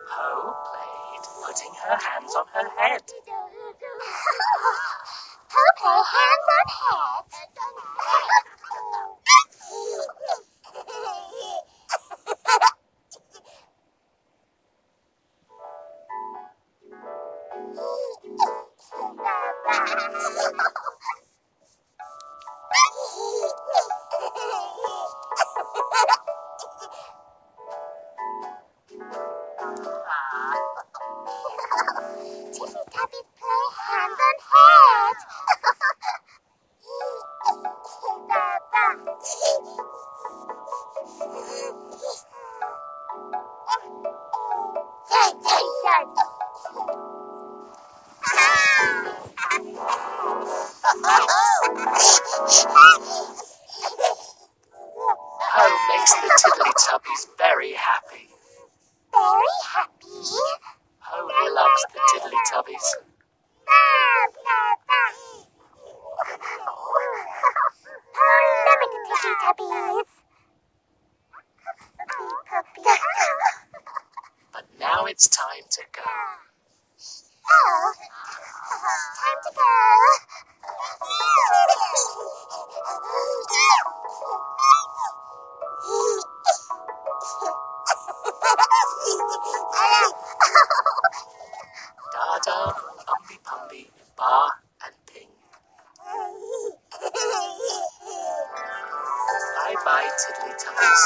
Po played putting her hands on her head. Po play hands on head. Teletubbies play hands on head. Po makes the Tiddly-Tubbies very happy. Very happy. Po loves the Tiddly-Tubbies. Remember the Teletubbies. But now it's time to go. Oh, time to go. Dada, Umby Pumby, Ba and Ping. Bye-bye, Tiddly-Tubbies.